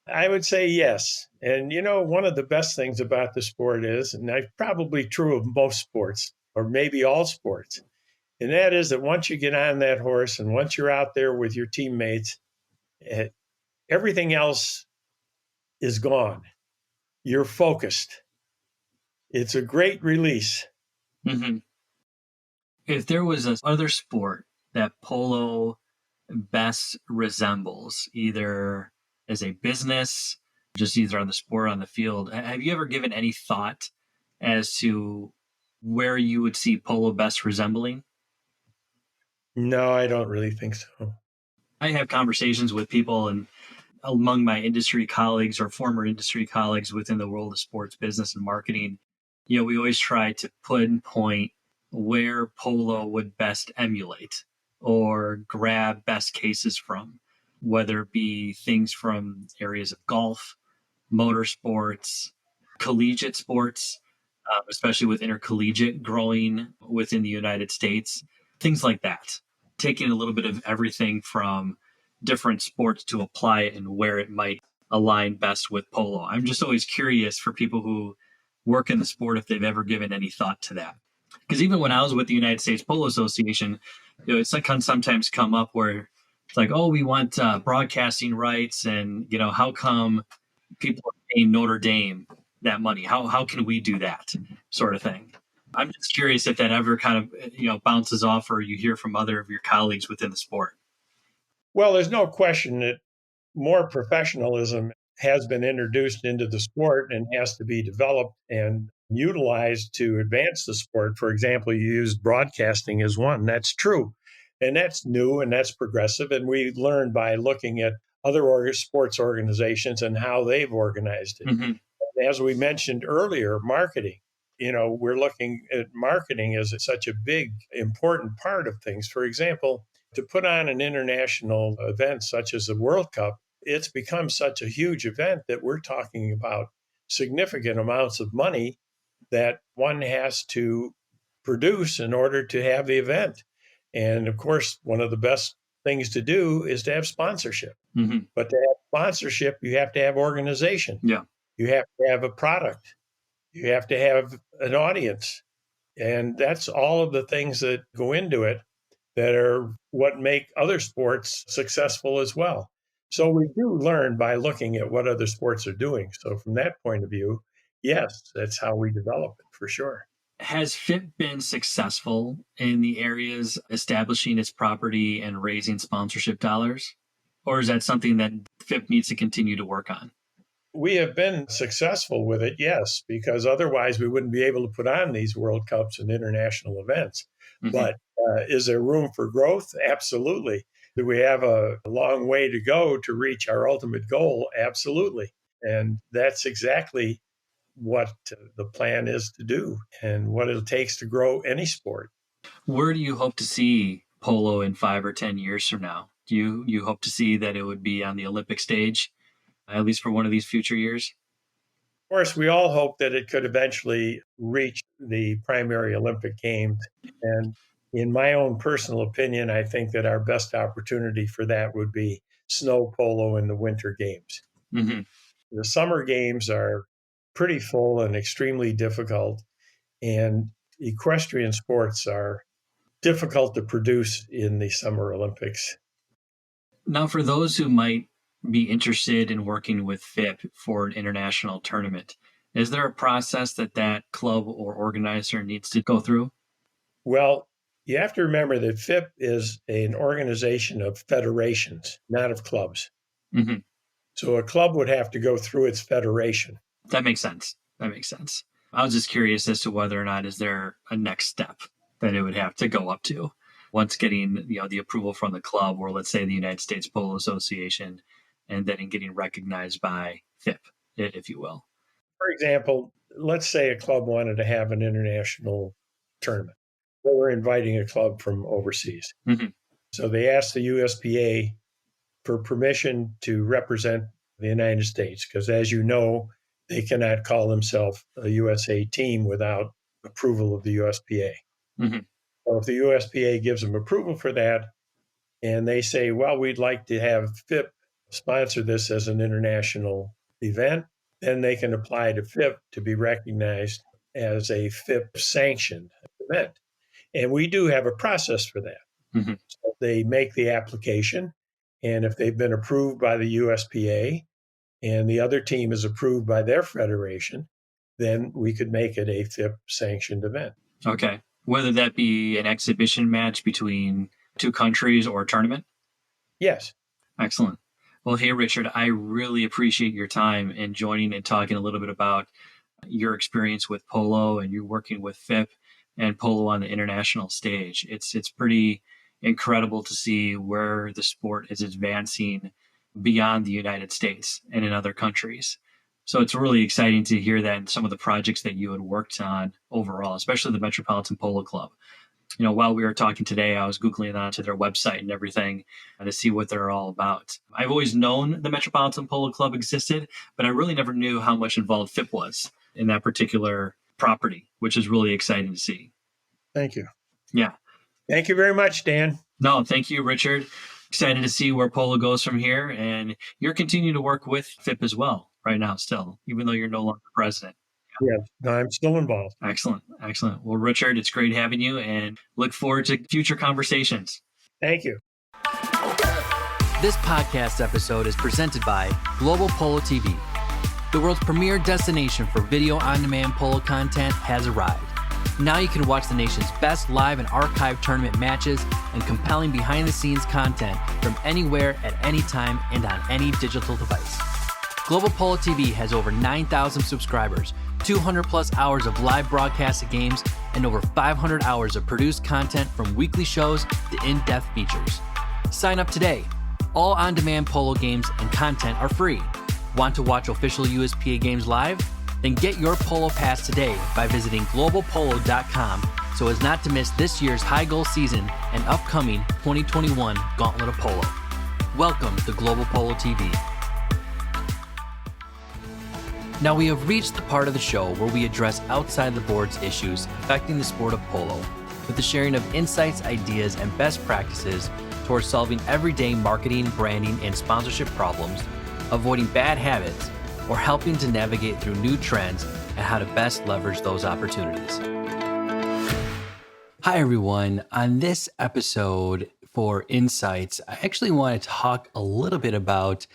I would say yes. And one of the best things about the sport is, and that's probably true of most sports, or maybe all sports, and that is that once you get on that horse and once you're out there with your teammates, everything else is gone. You're focused. It's a great release. Mm-hmm. If there was another sport that polo best resembles, either as a business, just either on the sport or on the field, have you ever given any thought as to where you would see polo best resembling? No, I don't really think so. I have conversations with people and among my industry colleagues or former industry colleagues within the world of sports business and marketing. We always try to pinpoint where polo would best emulate or grab best cases from, whether it be things from areas of golf, motorsports, collegiate sports, especially with intercollegiate growing within the United States, things like that. Taking a little bit of everything from different sports to apply it and where it might align best with polo. I'm just always curious for people who work in the sport if they've ever given any thought to that. Because even when I was with the United States Polo Association, it's can sometimes come up where it's like, oh, we want broadcasting rights, and how come people are paying Notre Dame that money? How can we do that sort of thing? I'm just curious if that ever kind of bounces off, or you hear from other of your colleagues within the sport. Well, there's no question that more professionalism has been introduced into the sport and has to be developed and utilized to advance the sport. For example, you used broadcasting as one. That's true. And that's new and that's progressive. And we learn by looking at other sports organizations and how they've organized it. Mm-hmm. As we mentioned earlier, marketing. We're looking at marketing as such a big, important part of things. For example, to put on an international event such as the World Cup, it's become such a huge event that we're talking about significant amounts of money that one has to produce in order to have the event. And of course, one of the best things to do is to have sponsorship. Mm-hmm. But to have sponsorship, you have to have organization. Yeah. You have to have a product. You have to have an audience. And that's all of the things that go into it that are what make other sports successful as well. So we do learn by looking at what other sports are doing. So from that point of view, yes, that's how we develop it for sure. Has FIP been successful in the areas establishing its property and raising sponsorship dollars? Or is that something that FIP needs to continue to work on? We have been successful with it, yes, because otherwise we wouldn't be able to put on these World Cups and international events. Mm-hmm. But is there room for growth? Absolutely. Do we have a long way to go to reach our ultimate goal? Absolutely. And that's exactly what the plan is to do and what it takes to grow any sport. Where do you hope to see polo in 5 or 10 years from now? Do you hope to see that it would be on the Olympic stage, at least for one of these future years? Of course, we all hope that it could eventually reach the primary Olympic Games. And in my own personal opinion, I think that our best opportunity for that would be snow polo in the Winter Games. Mm-hmm. The Summer Games are pretty full and extremely difficult, and equestrian sports are difficult to produce in the Summer Olympics. Now, for those who might be interested in working with FIP for an international tournament, is there a process that club or organizer needs to go through? Well, you have to remember that FIP is an organization of federations, not of clubs. Mm-hmm. So a club would have to go through its federation. That makes sense. I was just curious as to whether or not is there a next step that it would have to go up to once getting the approval from the club, or let's say the United States Polo Association, and then in getting recognized by FIP, if you will. For example, let's say a club wanted to have an international tournament. They were inviting a club from overseas. Mm-hmm. So they asked the USPA for permission to represent the United States, because as you know, they cannot call themselves a USA team without approval of the USPA. Mm-hmm. So if the USPA gives them approval for that, and they say, well, we'd like to have FIP sponsor this as an international event, then they can apply to FIP to be recognized as a FIP sanctioned event. And we do have a process for that. Mm-hmm. So they make the application, and if they've been approved by the USPA and the other team is approved by their federation, then we could make it a FIP sanctioned event. Okay. Whether that be an exhibition match between two countries or a tournament? Yes. Excellent. Well, hey, Richard, I really appreciate your time and joining and talking a little bit about your experience with polo and you working with FIP and polo on the international stage. It's pretty incredible to see where the sport is advancing beyond the United States and in other countries. So it's really exciting to hear that and some of the projects that you had worked on overall, especially the Metropolitan Polo Club. While we were talking today, I was Googling onto their website and everything to see what they're all about. I've always known the Metropolitan Polo Club existed, but I really never knew how much involved FIP was in that particular property, which is really exciting to see. Thank you. Yeah. Thank you very much, Dan. No, thank you, Richard. Excited to see where polo goes from here. And you're continuing to work with FIP as well right now still, even though you're no longer president. Yes, no, I'm still involved. Excellent. Well, Richard, it's great having you and look forward to future conversations. Thank you. This podcast episode is presented by Global Polo TV. The world's premier destination for video on-demand polo content has arrived. Now you can watch the nation's best live and archived tournament matches and compelling behind-the-scenes content from anywhere at any time and on any digital device. Global Polo TV has over 9,000 subscribers, 200 plus hours of live broadcasted games, and over 500 hours of produced content from weekly shows to in-depth features. Sign up today. All on-demand polo games and content are free. Want to watch official USPA games live? Then get your Polo Pass today by visiting globalpolo.com so as not to miss this year's high goal season and upcoming 2021 Gauntlet of Polo. Welcome to Global Polo TV. Now we have reached the part of the show where we address outside the board's issues affecting the sport of polo, with the sharing of insights, ideas, and best practices towards solving everyday marketing, branding, and sponsorship problems, avoiding bad habits, or helping to navigate through new trends and how to best leverage those opportunities. Hi, everyone. On this episode for Insights, I actually want to talk a little bit about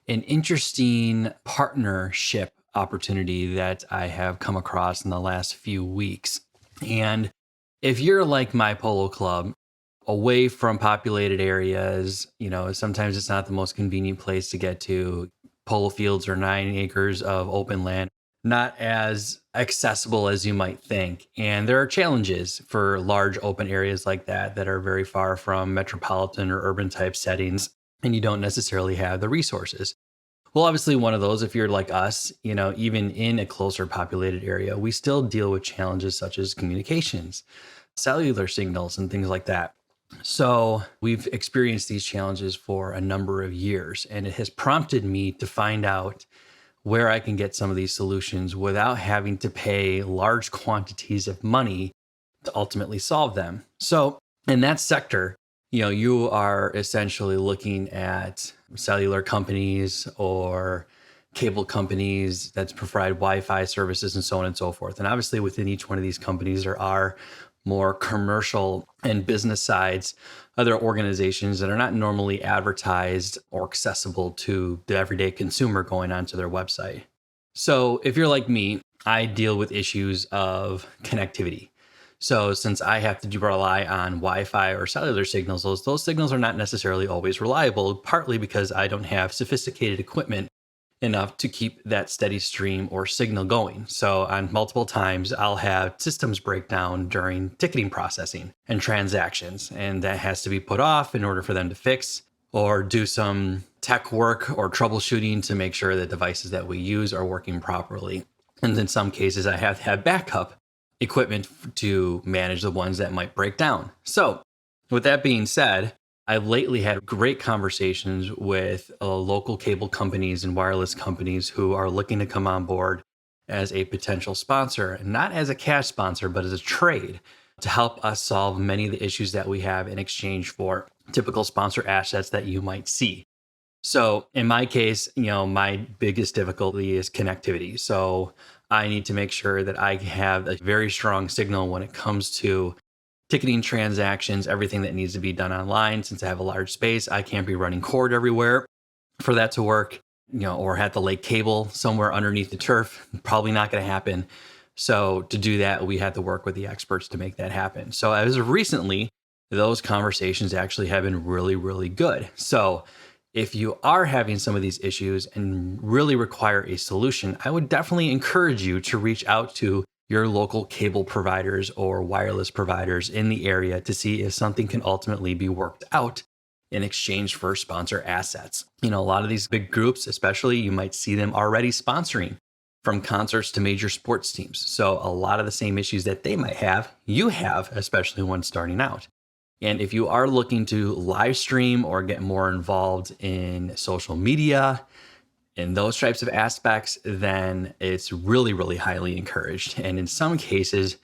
an interesting partnership opportunity that I have come across in the last few weeks. And if you're like my polo club, away from populated areas, sometimes it's not the most convenient place to get to. Polo fields are 9 acres of open land, not as accessible as you might think. And there are challenges for large open areas like that are very far from metropolitan or urban type settings, and you don't necessarily have the resources. Well, obviously, one of those, if you're like us, even in a closer populated area, we still deal with challenges such as communications, cellular signals, and things like that. So we've experienced these challenges for a number of years, and it has prompted me to find out where I can get some of these solutions without having to pay large quantities of money to ultimately solve them. So in that sector, you are essentially looking at cellular companies or cable companies that provide Wi-Fi services and so on and so forth. And obviously within each one of these companies, there are more commercial and business sides, other organizations that are not normally advertised or accessible to the everyday consumer going onto their website. So if you're like me, I deal with issues of connectivity. So since I have to rely on Wi-Fi or cellular signals, those signals are not necessarily always reliable, partly because I don't have sophisticated equipment enough to keep that steady stream or signal going. So on multiple times, I'll have systems break down during ticketing processing and transactions, and that has to be put off in order for them to fix or do some tech work or troubleshooting to make sure that devices that we use are working properly. And in some cases, I have to have backup equipment to manage the ones that might break down. So with that being said, I've lately had great conversations with local cable companies and wireless companies who are looking to come on board as a potential sponsor, not as a cash sponsor, but as a trade to help us solve many of the issues that we have in exchange for typical sponsor assets that you might see. So in my case, my biggest difficulty is connectivity. So I need to make sure that I have a very strong signal when it comes to ticketing transactions, everything that needs to be done online. Since I have a large space, I can't be running cord everywhere for that to work, or have to lay cable somewhere underneath the turf. Probably not going to happen. So to do that, we had to work with the experts to make that happen. So as of recently, those conversations actually have been really, really good. So if you are having some of these issues and really require a solution, I would definitely encourage you to reach out to your local cable providers or wireless providers in the area to see if something can ultimately be worked out in exchange for sponsor assets. A lot of these big groups, especially, you might see them already sponsoring from concerts to major sports teams. So a lot of the same issues that they might have, you have, especially when starting out. And if you are looking to live stream or get more involved in social media, in those types of aspects, then it's really, really highly encouraged. And in some cases,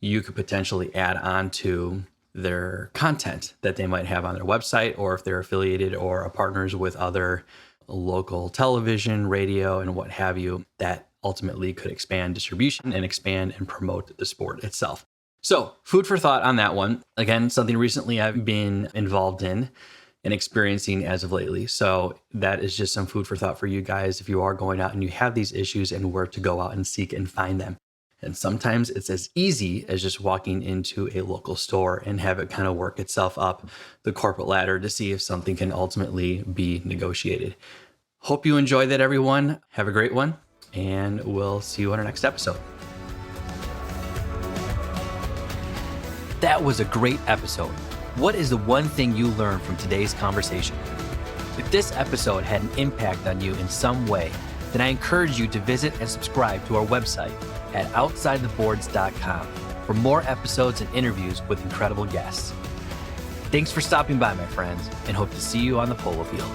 you could potentially add on to their content that they might have on their website, or if they're affiliated or are partners with other local television, radio, and what have you, that ultimately could expand distribution and expand and promote the sport itself. So food for thought on that one. Again, something recently I've been involved in and experiencing as of lately. So that is just some food for thought for you guys if you are going out and you have these issues and where to go out and seek and find them. And sometimes it's as easy as just walking into a local store and have it kind of work itself up the corporate ladder to see if something can ultimately be negotiated. Hope you enjoyed that, everyone. Have a great one, and we'll see you on our next episode. That was a great episode. What is the one thing you learned from today's conversation? If this episode had an impact on you in some way, then I encourage you to visit and subscribe to our website at OutsideTheBoards.com for more episodes and interviews with incredible guests. Thanks for stopping by, my friends, and hope to see you on the polo field.